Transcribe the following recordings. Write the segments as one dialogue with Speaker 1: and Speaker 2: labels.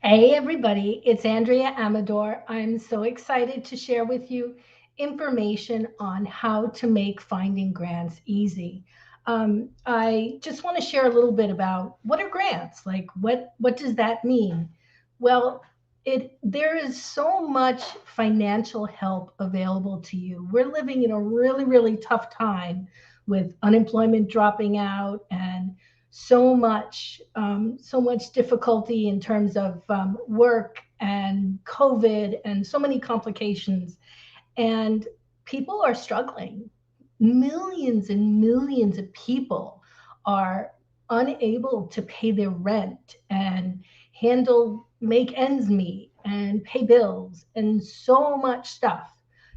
Speaker 1: Hey, everybody, it's Andrea Amador. I'm so excited to share with you information on how to make finding grants easy. I just want to share a little bit about what are grants? Like, what does that mean? Well, there is so much financial help available to you. We're living in a really tough time with unemployment dropping out and so much difficulty in terms of work and COVID and so many complications. And people are struggling. Millions and millions of people are unable to pay their rent and make ends meet and pay bills and so much stuff.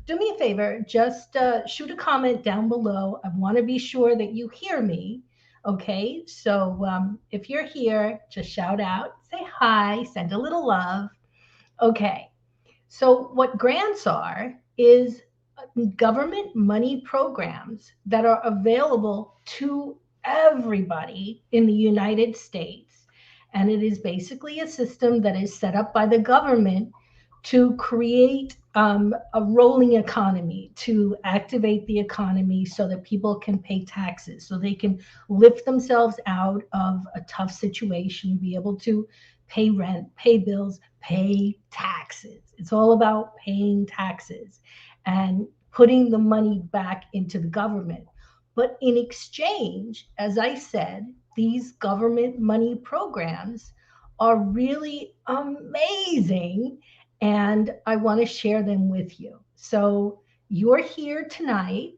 Speaker 1: Do me a favor, just shoot a comment down below. I want to be sure that you hear me. Okay, so if you're here, just shout out, say hi, send a little love. Okay, so, what grants are is government money programs that are available to everybody in the United States. And it is basically a system that is set up by the government to create a rolling economy, to activate the economy so that people can pay taxes, so they can lift themselves out of a tough situation, be able to pay rent, pay bills, pay taxes. It's all about paying taxes and putting the money back into the government. But in exchange, as I said, these government money programs are really amazing, and I want to share them with you. So, you're here tonight.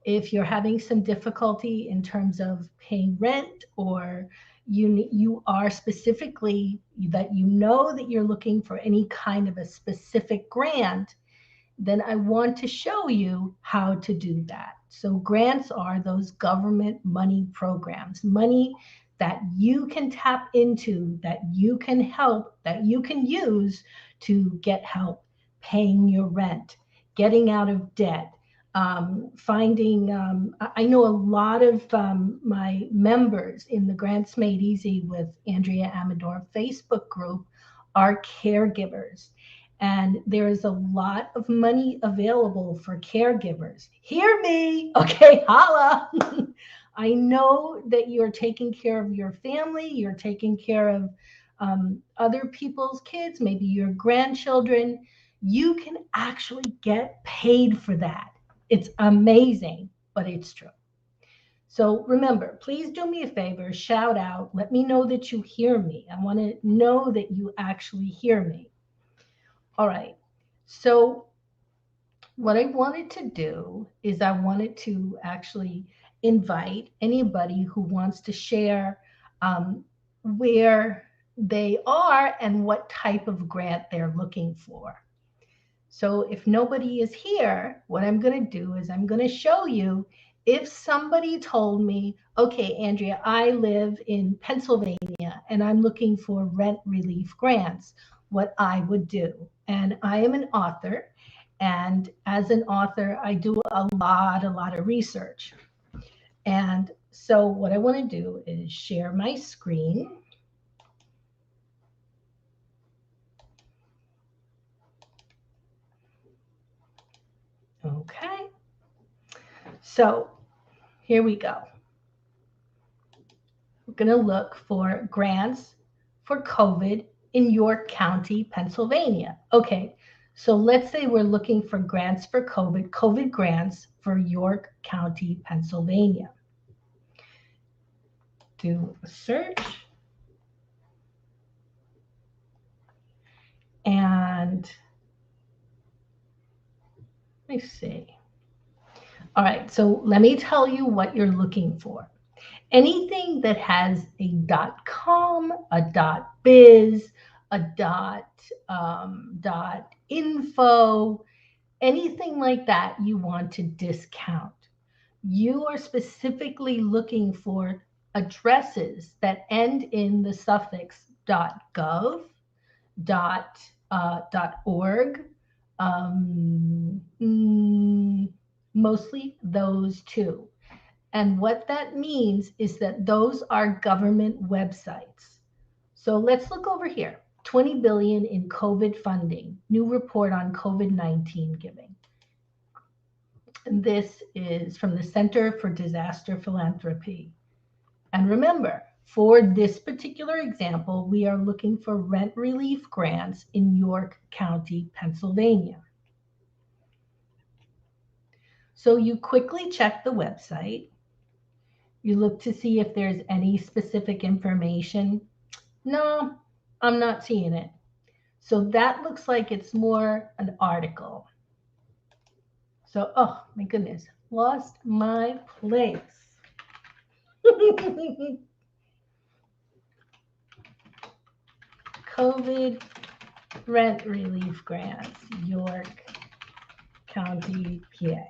Speaker 1: If you're having some difficulty in terms of paying rent, or you are specifically that you know that you're looking for any kind of a specific grant, then I want to show you how to do that. So, grants are those government money programs, money that you can tap into, that you can help, that you can use to get help paying your rent, getting out of debt. I know a lot of my members in the Grants Made Easy with Andrea Amador Facebook group are caregivers, and there is a lot of money available for caregivers. Hear me, okay, holla. I know that you're taking care of your family, you're taking care of other people's kids, maybe your grandchildren. You can actually get paid for that. It's amazing, but it's true. So remember, please do me a favor, shout out, let me know that you hear me. I want to know that you actually hear me. All right. So, what I wanted to do is I wanted to actually invite anybody who wants to share where they are and what type of grant they're looking for. So, if nobody is here, what I'm going to do is I'm going to show you if somebody told me, okay, Andrea, I live in Pennsylvania and I'm looking for rent relief grants, what I would do. And I am an author. And as an author, I do a lot of research. And so, what I want to do is share my screen. Okay. So, here we go. We're going to look for grants for COVID in York County, Pennsylvania. Okay, so let's say we're looking for grants for COVID grants for York County, Pennsylvania. Do a search. And let me see. All right, so let me tell you what you're looking for. Anything that has a .com, a .biz, a .info, anything like that you want to discount. You are specifically looking for addresses that end in the suffix .gov, .org, mostly those two. And what that means is that those are government websites. So let's look over here. 20 billion in COVID funding. New report on COVID-19 giving. And this is from the Center for Disaster Philanthropy. And remember, for this particular example, we are looking for rent relief grants in York County, Pennsylvania. So you quickly check the website. You look to see if there's any specific information. No, I'm not seeing it. So that looks like it's more an article. So, oh my goodness, lost my place. COVID rent relief grants, York County, PA.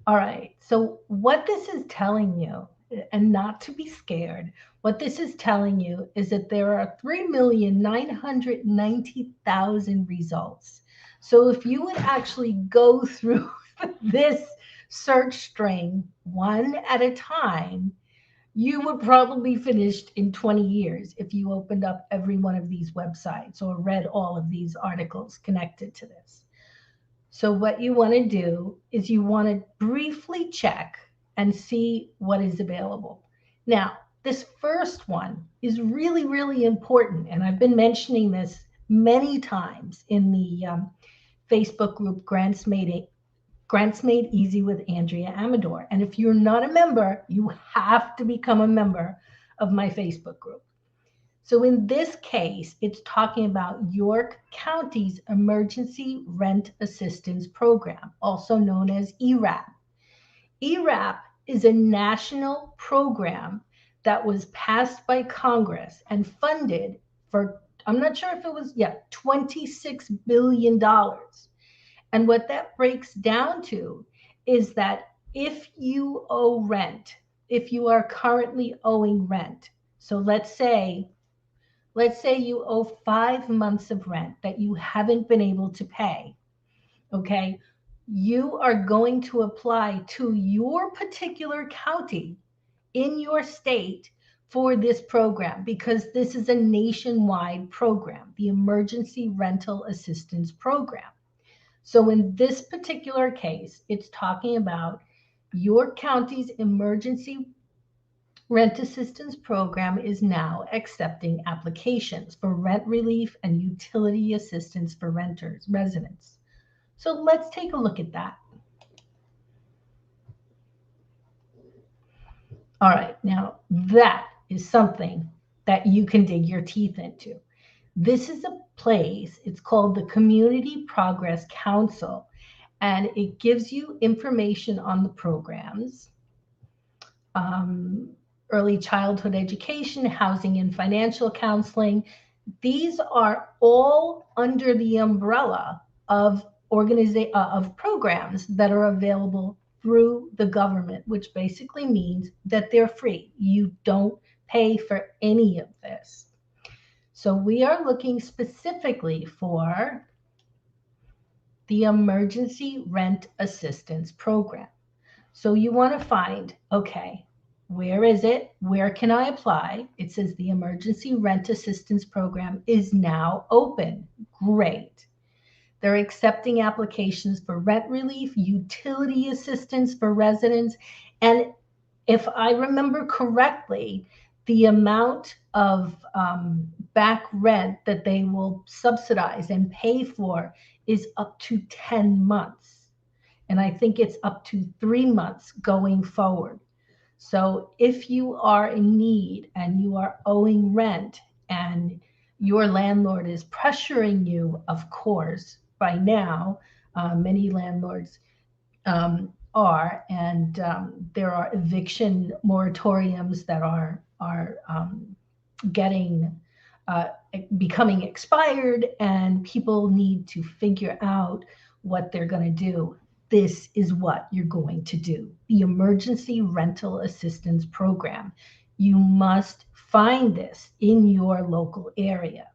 Speaker 1: All right, so what this is telling you, and not to be scared, what this is telling you is that there are 3,990,000 results. So if you would actually go through this search string one at a time, you would probably be finished in 20 years if you opened up every one of these websites or read all of these articles connected to this. So what you want to do is you want to briefly check and see what is available. Now, this first one is really, really important. And I've been mentioning this many times in the Facebook group Grants Made Easy with Andrea Amador. And if you're not a member, you have to become a member of my Facebook group. So in this case, it's talking about York County's Emergency Rent Assistance Program, also known as ERAP. ERAP is a national program that was passed by Congress and funded for, I'm not sure if it was, $26 billion. And what that breaks down to is that if you owe rent, if you are currently owing rent, so let's say you owe 5 months of rent that you haven't been able to pay, okay? You are going to apply to your particular county in your state for this program because this is a nationwide program, the Emergency Rental Assistance Program. So in this particular case, it's talking about York County's Emergency Rent Assistance Program is now accepting applications for rent relief and utility assistance for residents. So let's take a look at that. All right, now that is something that you can dig your teeth into. This is a place, it's called the Community Progress Council, and it gives you information on the programs, early childhood education, housing and financial counseling. These are all under the umbrella of programs that are available through the government, which basically means that they're free. You don't pay for any of this. So we are looking specifically for the Emergency Rent Assistance Program. So you want to find, okay, where is it? Where can I apply? It says the Emergency Rent Assistance Program is now open. Great. They're accepting applications for rent relief, utility assistance for residents, and if I remember correctly, the amount of back rent that they will subsidize and pay for is up to 10 months. And I think it's up to 3 months going forward. So if you are in need and you are owing rent and your landlord is pressuring you, of course, by now, many landlords are, and there are eviction moratoriums that are becoming expired, and people need to figure out what they're going to do. This is what you're going to do. The Emergency Rental Assistance Program. You must find this in your local area.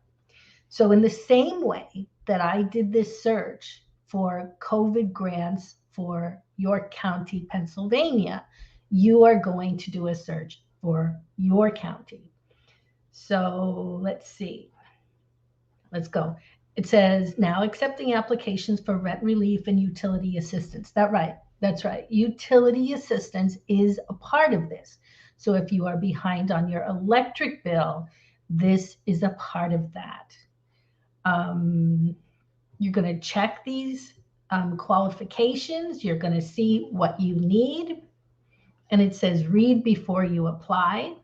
Speaker 1: So in the same way that I did this search for COVID grants for York County, Pennsylvania, you are going to do a search for your county. So let's see. Let's go. It says now accepting applications for rent relief and utility assistance. That's right. Utility assistance is a part of this. So if you are behind on your electric bill, this is a part of that. You're going to check these qualifications. You're going to see what you need. And it says read before you apply.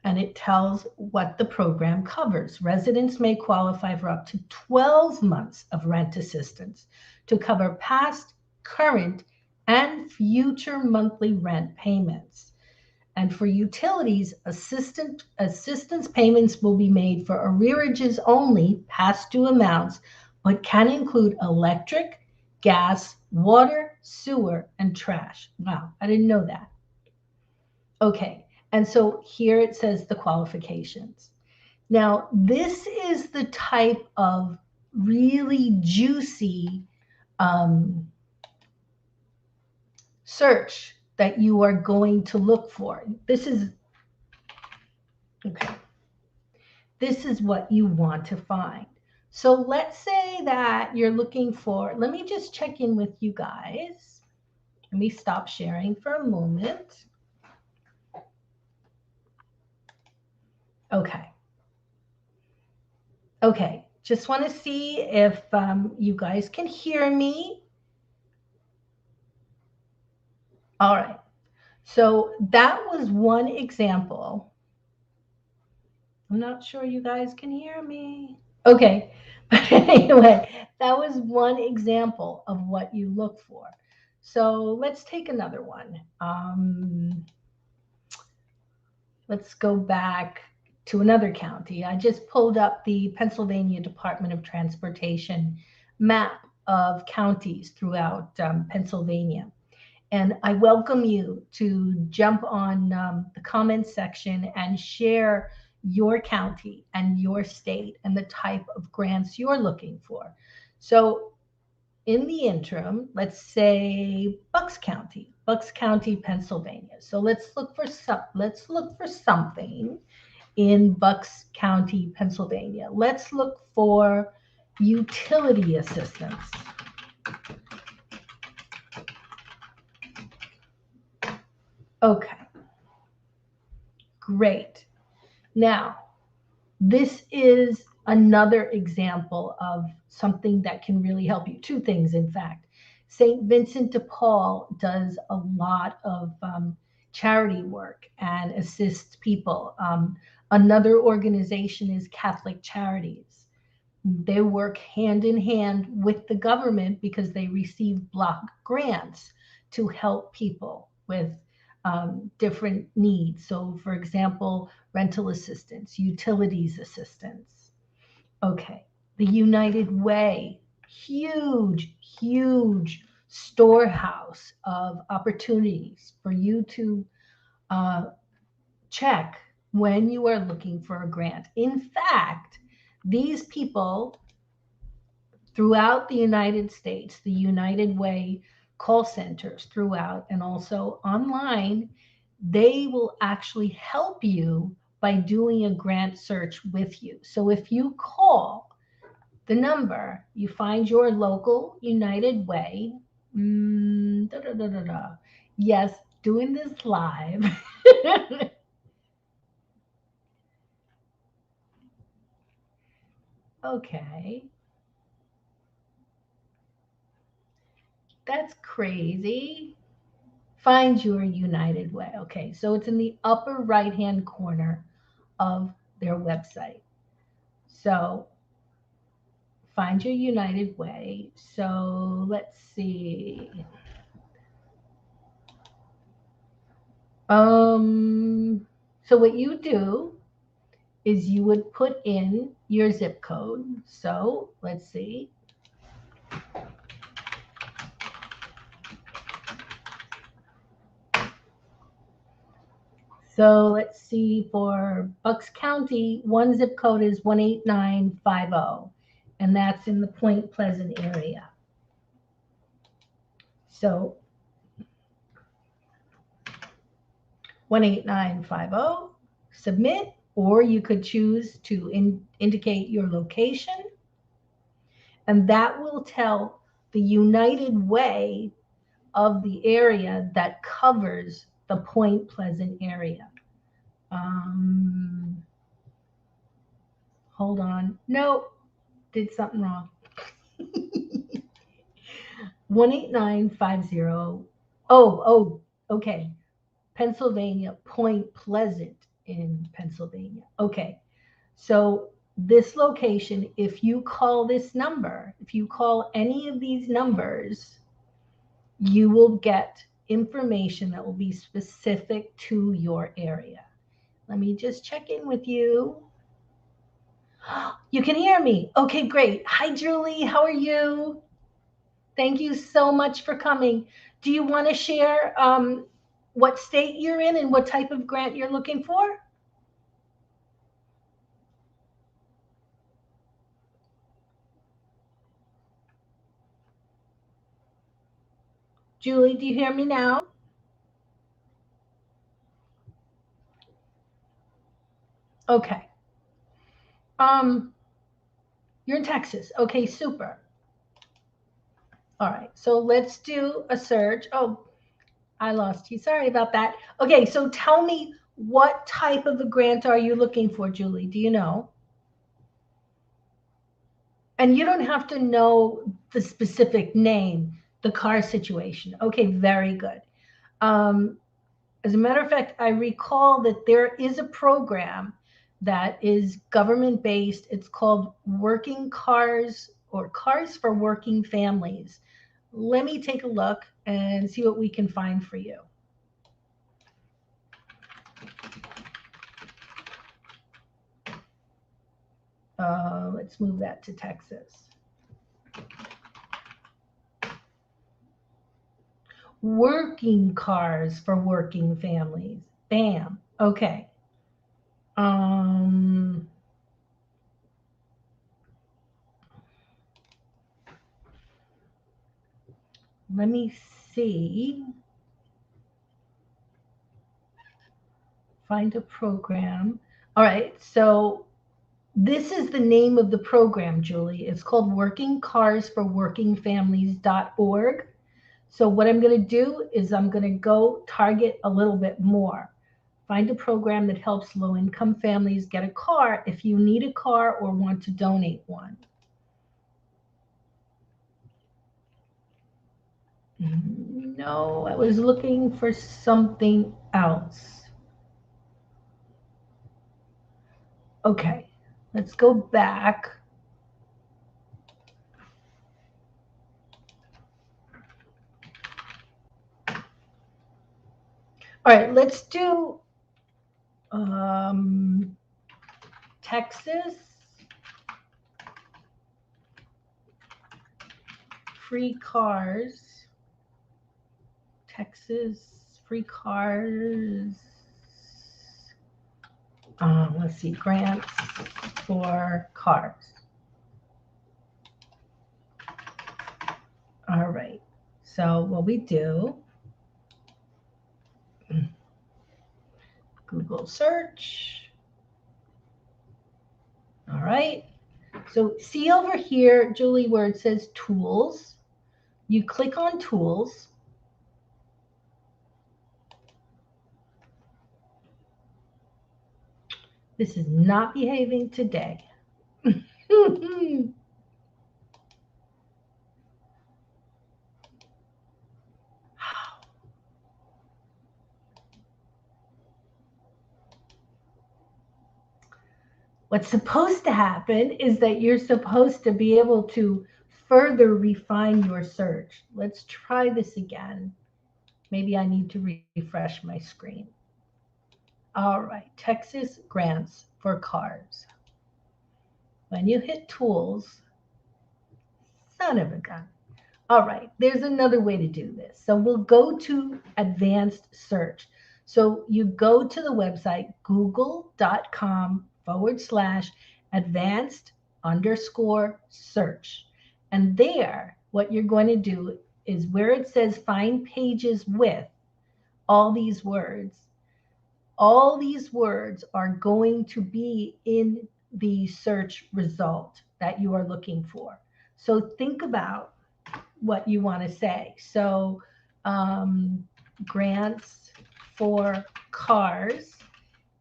Speaker 1: And it tells what the program covers. Residents may qualify for up to 12 months of rent assistance to cover past, current, and future monthly rent payments. And for utilities, assistance payments will be made for arrearages only, past due amounts, but can include electric, gas, water, sewer, and trash. Wow, I didn't know that. Okay. And so here it says the qualifications. Now, this is the type of really juicy search that you are going to look for. This is what you want to find. So let's say that you're looking for, let me just check in with you guys. Let me stop sharing for a moment. Okay, just want to see if you guys can hear me. All right, so that was one example. I'm not sure you guys can hear me. Okay, but anyway, that was one example of what you look for. So let's take another one. Let's go back to another county. I just pulled up the Pennsylvania Department of Transportation map of counties throughout Pennsylvania. And I welcome you to jump on the comments section and share your county and your state and the type of grants you're looking for. So in the interim, let's say Bucks County, Pennsylvania. So let's look for something in Bucks County, Pennsylvania. Let's look for utility assistance. Okay, great. Now, this is another example of something that can really help you. Two things, in fact. St. Vincent de Paul does a lot of charity work and assists people. Another organization is Catholic Charities. They work hand in hand with the government because they receive block grants to help people with different needs. So, for example, rental assistance, utilities assistance. Okay, the United Way, huge storehouse of opportunities for you to check when you are looking for a grant. In fact, these people throughout the United States, the United Way call centers throughout and also online, they will actually help you by doing a grant search with you. So if you call the number, you find your local United Way. Yes, doing this live. Okay. That's crazy. Find your United Way. Okay, so it's in the upper right-hand corner of their website. So find your United Way. So let's see. So what you do is you would put in your zip code. So let's see. So let's see, for Bucks County, one zip code is 18950, and that's in the Point Pleasant area. So 18950. submit, or you could choose to indicate your location, and that will tell the United Way of the area that covers the Point Pleasant area. Um, Hold on. No, did something wrong. 18950. Okay. Pennsylvania, Point Pleasant in Pennsylvania. Okay. So this location, if you call this number, if you call any of these numbers, you will get information that will be specific to your area. Let me just check in with you. You can hear me. Okay, great. Hi, Julie. How are you? Thank you so much for coming. Do you want to share what state you're in and what type of grant you're looking for? Julie, do you hear me now? Okay. Um, you're in Texas. Okay, super. All right. So let's do a search. Oh, I lost you. Sorry about that. Okay, so tell me, what type of a grant are you looking for, Julie? Do you know? And you don't have to know the specific name, the car situation. Okay, very good. Um, as a matter of fact, I recall that there is a program that is government based. It's called Working Cars, or Cars for Working Families. Let me take a look and see what we can find for you. Let's move that to Texas. Working Cars for Working Families. Bam. Okay. Um, Let me see. Find a program. All right. So this is the name of the program, Julie. It's called Working Cars for Working Families.org. So what I'm going to do is I'm going to go target a little bit more. Find a program that helps low-income families get a car if you need a car or want to donate one. No, I was looking for something else. Okay, let's go back. All right, let's do Texas free cars. Texas free cars. Let's see, grants for cars. All right. So what we do, Google search. All right. So see over here, Julie, where it says tools. You click on tools. This is not behaving today. What's supposed to happen is that you're supposed to be able to further refine your search. Let's try this again. Maybe I need to refresh my screen. All right, Texas grants for cars. When you hit tools, son of a gun. All right, there's another way to do this. So we'll go to advanced search. So you go to the website google.com/advanced_search. And there, what you're going to do is where it says find pages with all these words, All these words are going to be in the search result that you are looking for. So think about what you want to say. So grants for cars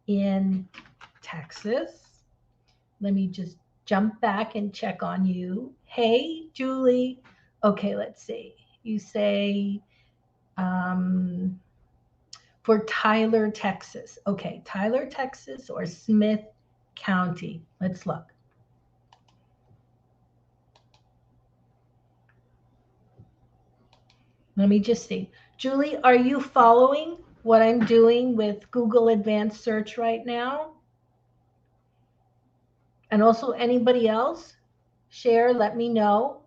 Speaker 1: in Texas. Let me just jump back and check on you. Hey, Julie. Okay, let's see. You say for Tyler, Texas. Okay, Tyler, Texas or Smith County. Let's look. Let me just see. Julie, are you following what I'm doing with Google Advanced Search right now? And also anybody else? Share, let me know.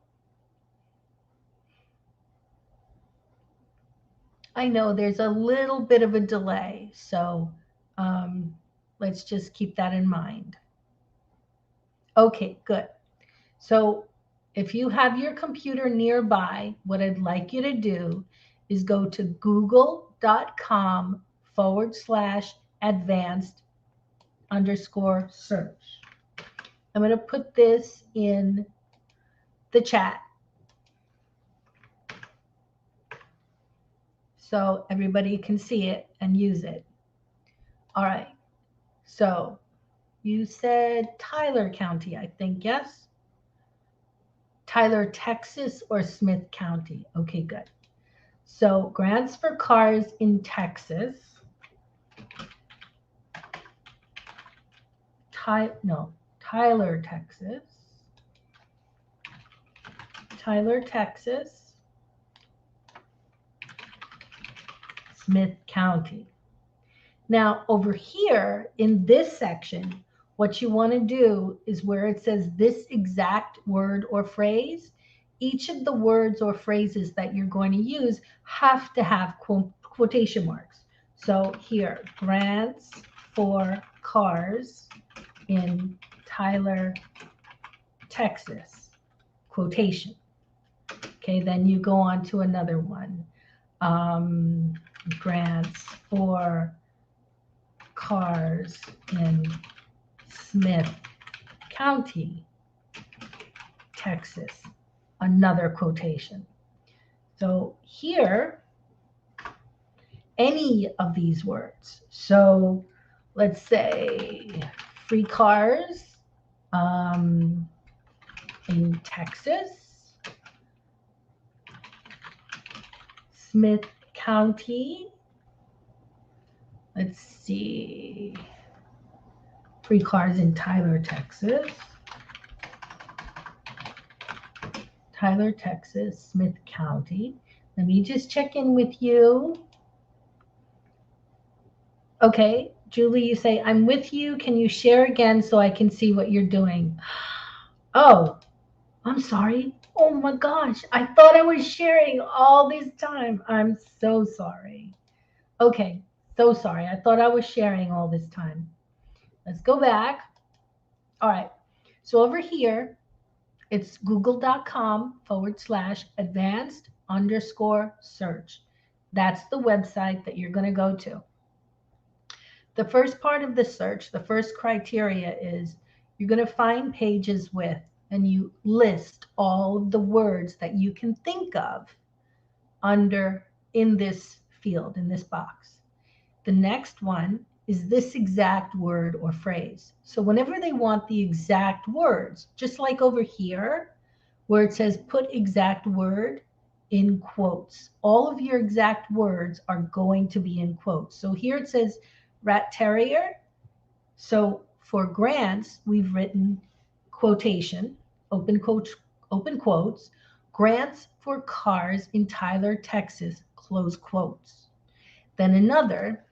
Speaker 1: I know there's a little bit of a delay, so let's just keep that in mind. Okay, good. So if you have your computer nearby, what I'd like you to do is go to google.com/advanced_search. I'm going to put this in the chat so everybody can see it and use it. All right. So you said Tyler County, I think, yes? Tyler, Texas or Smith County? Okay, good. So grants for cars in Texas. Tyler, Texas. Tyler, Texas. Smith County. Now, over here in this section, what you want to do is where it says this exact word or phrase, each of the words or phrases that you're going to use have to have quotation marks. So here, grants for cars in Tyler, Texas, quotation. Okay, then you go on to another one. Grants for cars in Smith County, Texas, another quotation. So here, any of these words. So let's say free cars in Texas, Smith County. Let's see. Free cars in Tyler, Texas. Tyler, Texas, Smith County. Let me just check in with you. Okay, Julie, you say, I'm with you. Can you share again so I can see what you're doing? Oh, I'm sorry. Oh my gosh, I thought I was sharing all this time. I'm so sorry. Okay, so sorry. I thought I was sharing all this time. Let's go back. All right, so over here, it's google.com/advanced_search. That's the website that you're going to go to. The first part of the search, the first criteria is you're going to find pages with, and you list all of the words that you can think of under in this field, in this box. The next one is this exact word or phrase. So whenever they want the exact words, just like over here, where it says put exact word in quotes, all of your exact words are going to be in quotes. So here it says rat terrier. So for grants, we've written quotation, open quotes, grants for cars in Tyler, Texas, close quotes. Then another,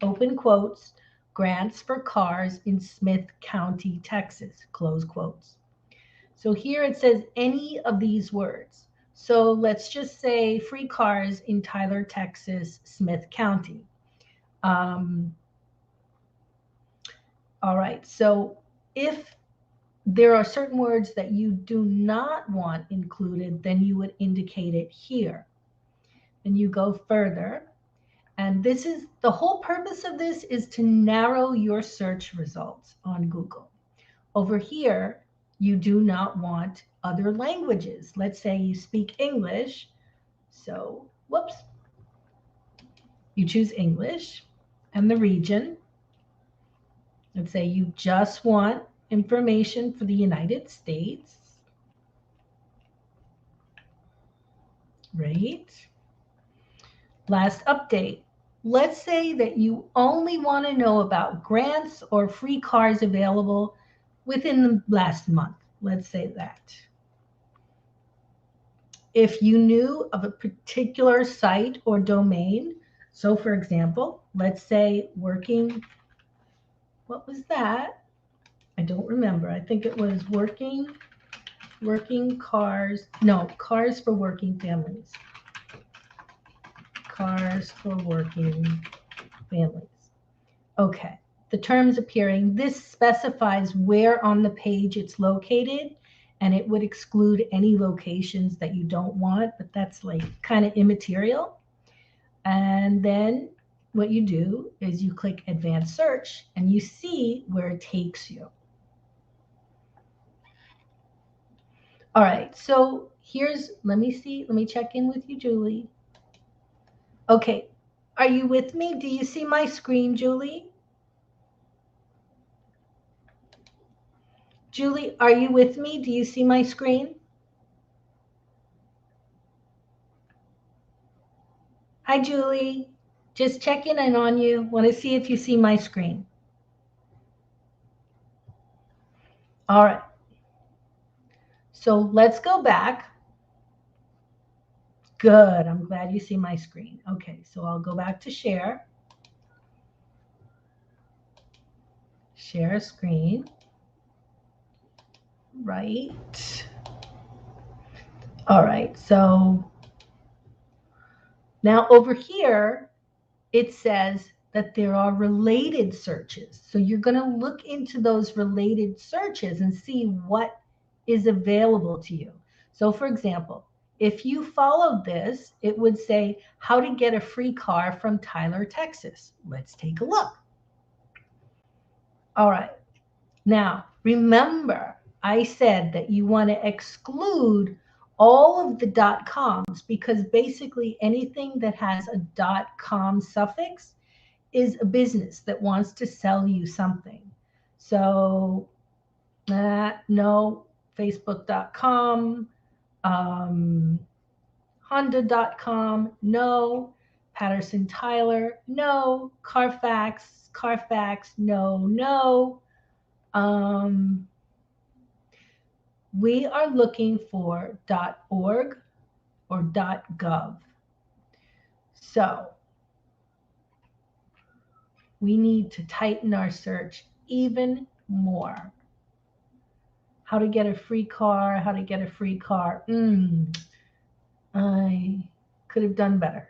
Speaker 1: open quotes, grants for cars in Smith County, Texas, close quotes. So here it says any of these words. So let's just say free cars in Tyler, Texas, Smith County. All right, so if there are certain words that you do not want included, then you would indicate it here. Then you go further And this is the whole purpose of this is to narrow your search results on Google. Over here, you do not want other languages. Let's say you speak English. So, whoops, you choose English and the region. Let's say you just want information for the United States. Right? Last update. Let's say that you only want to know about grants or free cars available within the last month. Let's say that. If you knew of a particular site or domain, so for example, let's say working, what was that? I don't remember. I think it was working cars, no, cars for working families. Cars for working families. Okay, the terms appearing, this specifies where on the page it's located, and it would exclude any locations that you don't want, but that's like kind of immaterial. And then what you do is you click advanced search and you see where it takes you. All right, so here's, let me check in with you, Julie. Okay, are you with me? Do you see my screen, Julie? Julie, are you with me? Do you see my screen? Hi, Julie. Just checking in on you. Want to see if you see my screen. All right. So let's go back. Good. I'm glad you see my screen. Okay, so I'll go back to share. Share a screen. Right. All right, so now over here, it says that there are related searches. So you're going to look into those related searches and see what is available to you. So for example, if you followed this, it would say how to get a free car from Tyler, Texas. Let's take a look. All right. Now, remember, I said that you want to exclude all of the .coms because basically anything that has a .com suffix is a business that wants to sell you something. So, no, Facebook.com, Honda.com, no, Patterson Tyler, no, Carfax, no. We are looking for .org or .gov. So we need to tighten our search even more. How to get a free car, how to get a free car. I could have done better.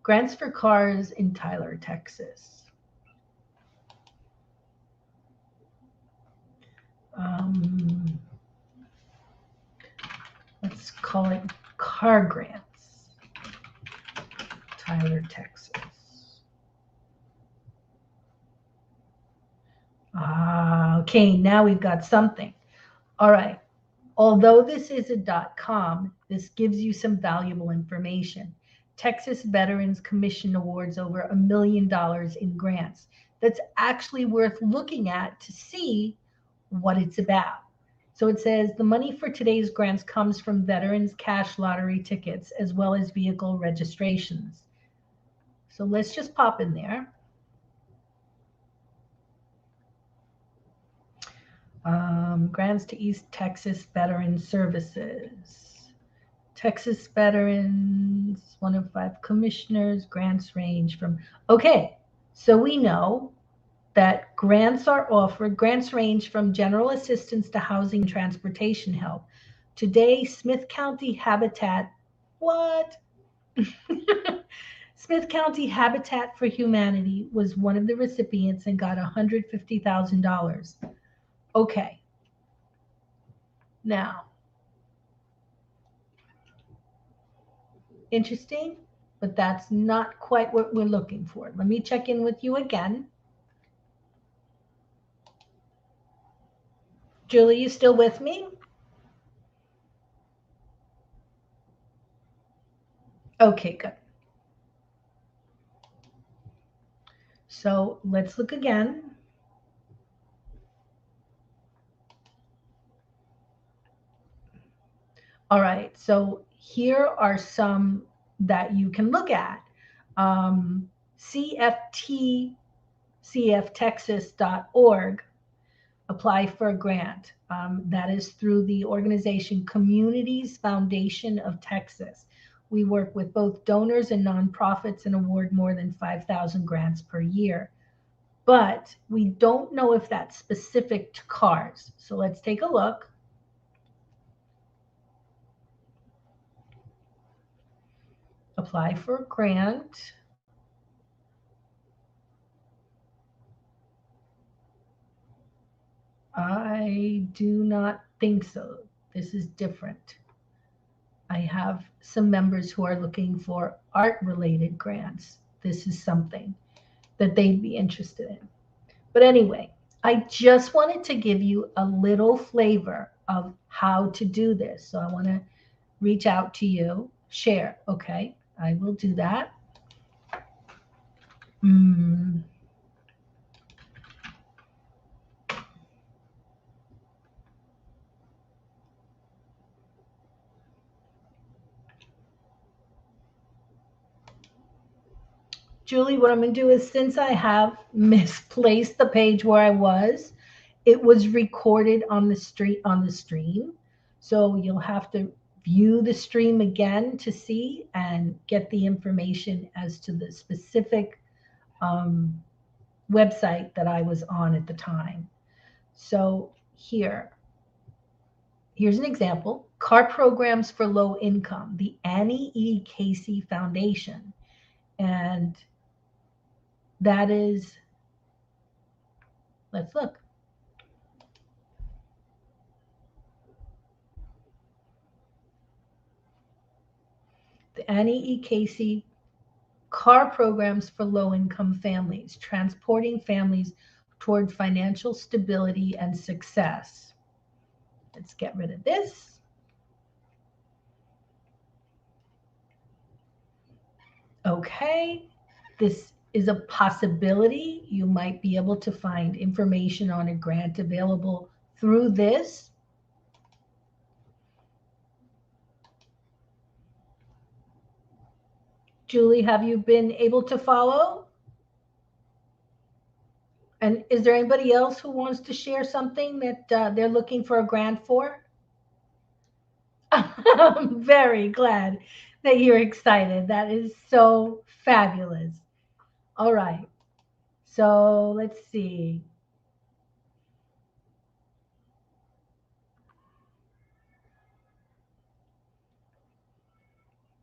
Speaker 1: Grants for cars in Tyler, Texas. Let's call it car grants. Tyler, Texas. Okay, now we've got something. All right. Although this is a .com, this gives you some valuable information. Texas Veterans Commission awards over $1 million in grants. That's actually worth looking at to see what it's about. So it says the money for today's grants comes from veterans cash lottery tickets as well as vehicle registrations. So let's just pop in there. Grants to East Texas Veteran Services. Texas Veterans, 1 of 5 commissioners, grants range from, okay, so we know that grants are offered, grants range from general assistance to housing and transportation help. Today, Smith County Habitat, what? Smith County Habitat for Humanity was one of the recipients and got $150,000. Okay. Now, interesting. but that's not quite what we're looking for. Let me check in with you again. Julie, you still with me? Okay, good. So let's look again. All right, so here are some that you can look at. cftcftexas.org, apply for a grant. That is through the organization Communities Foundation of Texas. We work with both donors and nonprofits and award more than 5,000 grants per year. But we don't know if that's specific to cars. So let's take a look. Apply for a grant. I do not think so. This is different. I have some members who are looking for art-related grants. This is something that they'd be interested in. But anyway, I just wanted to give you a little flavor of how to do this. So I want to reach out to you, share. Okay, I will do that. Julie, what I'm going to do is, since I have misplaced the page where I was, it was recorded on the stream. So you'll have to view the stream again to see and get the information as to the specific website that I was on at the time. So here's an example. Car programs for low income, the Annie E. Casey Foundation. And that is, let's look. The Annie E. Casey car programs for low-income families, transporting families toward financial stability and success. Let's get rid of this. Okay, this is a possibility. You might be able to find information on a grant available through this. Julie, have you been able to follow? And is there anybody else who wants to share something that they're looking for a grant for? I'm very glad that you're excited. That is so fabulous. All right. So let's see.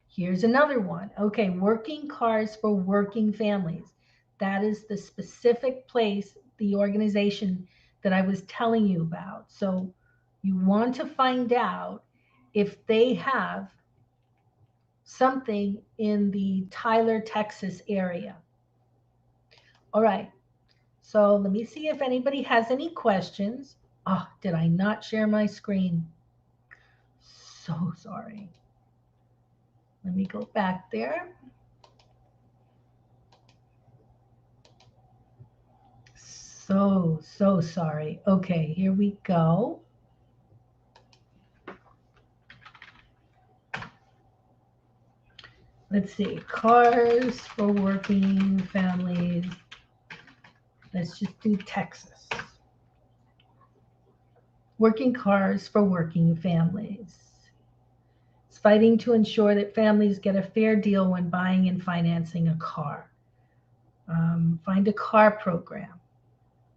Speaker 1: Here's another one. Okay, working cars for working families. That is the specific place, the organization that I was telling you about. So you want to find out if they have something in the Tyler, Texas area. All right. So let me see if anybody has any questions. Oh, did I not share my screen? So sorry. Let me go back there. So sorry. Okay, here we go. Let's see, cars for working families. Let's just do Texas. Working cars for working families. It's fighting to ensure that families get a fair deal when buying and financing a car. Find a car program.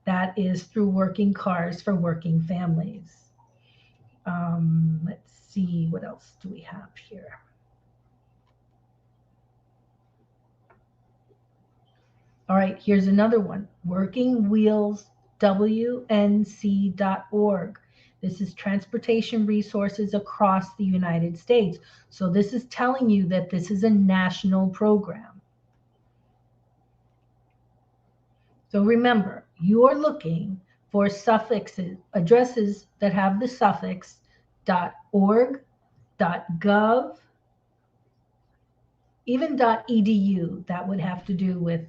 Speaker 1: That is through Working Cars for Working Families. Let's see, what else do we have here? All right, here's another one, workingwheelswnc.org. This is transportation resources across the United States. So this is telling you that this is a national program. So remember, you're looking for suffixes, addresses that have the suffix .org, .gov, even .edu. That would have to do with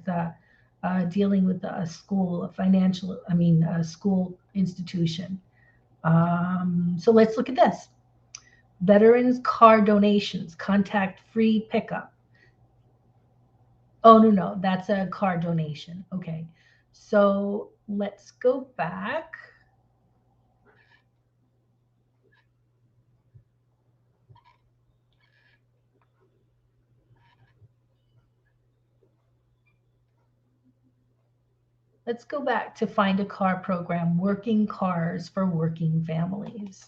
Speaker 1: dealing with a school, a school institution. So let's look at this. Veterans car donations, contact free pickup. Oh, no, that's a car donation. Okay. So let's go back. Let's go back to Find a Car program, Working Cars for Working Families.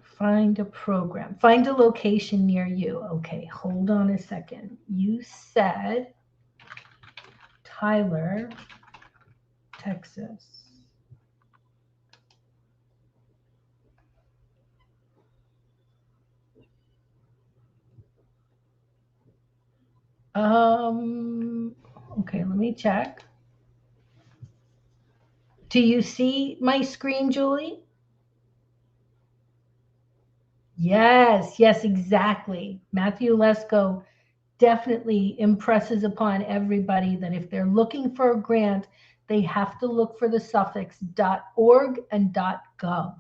Speaker 1: Find a program. Find a location near you. Okay, hold on a second. You said Tyler, Texas. Okay, let me check. Do you see my screen, Julie? Yes, yes, exactly. Matthew Lesko definitely impresses upon everybody that if they're looking for a grant, they have to look for the suffix .org and .gov.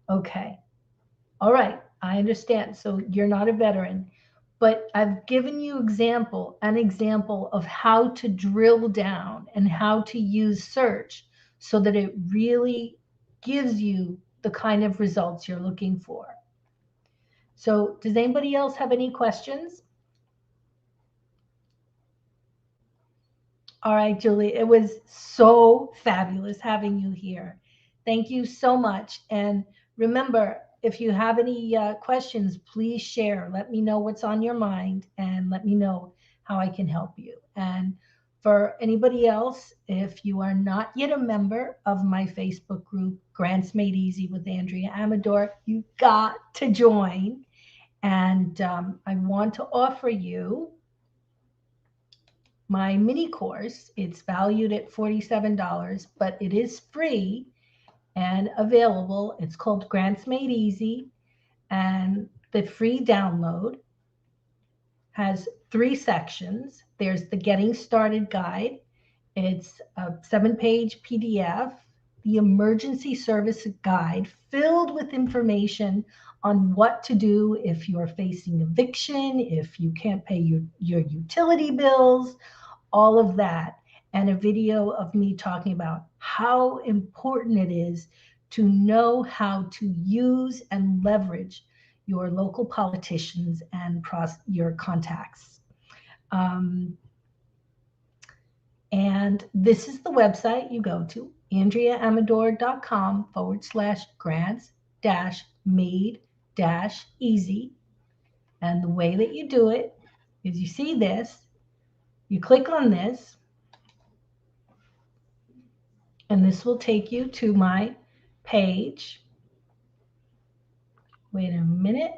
Speaker 1: Okay. All right. I understand. So you're not a veteran, but I've given you an example of how to drill down and how to use search so that it really gives you the kind of results you're looking for. So does anybody else have any questions? All right, Julie, it was so fabulous having you here. Thank you so much. And remember, if you have any questions, please share. Let me know what's on your mind and let me know how I can help you. And for anybody else, if you are not yet a member of my Facebook group, Grants Made Easy with Andrea Amador, you got to join. And I want to offer you my mini course. It's valued at $47, but it is free and available. It's called Grants Made Easy, and the free download has 3 sections. There's the Getting Started Guide. It's a 7-page PDF, the Emergency Service Guide filled with information on what to do if you're facing eviction, if you can't pay your utility bills, all of that, and a video of me talking about how important it is to know how to use and leverage your local politicians and your contacts. And this is the website you go to, andreaamador.com/grants-made-easy. And the way that you do it is you see this, you click on this, and this will take you to my page. Wait a minute.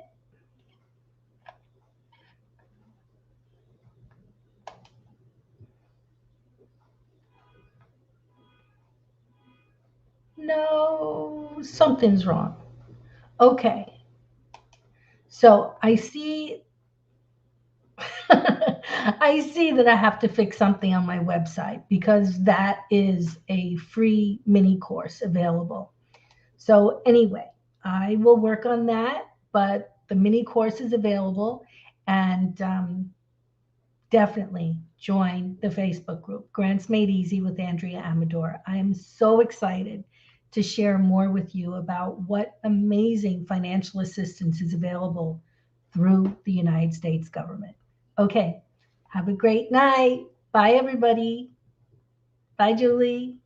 Speaker 1: No, something's wrong. Okay. So I see I see that I have to fix something on my website because that is a free mini course available. So anyway, I will work on that, but the mini course is available, and definitely join the Facebook group, Grants Made Easy with Andrea Amador. I am so excited to share more with you about what amazing financial assistance is available through the United States government. Okay, have a great night. Bye, everybody. Bye, Julie.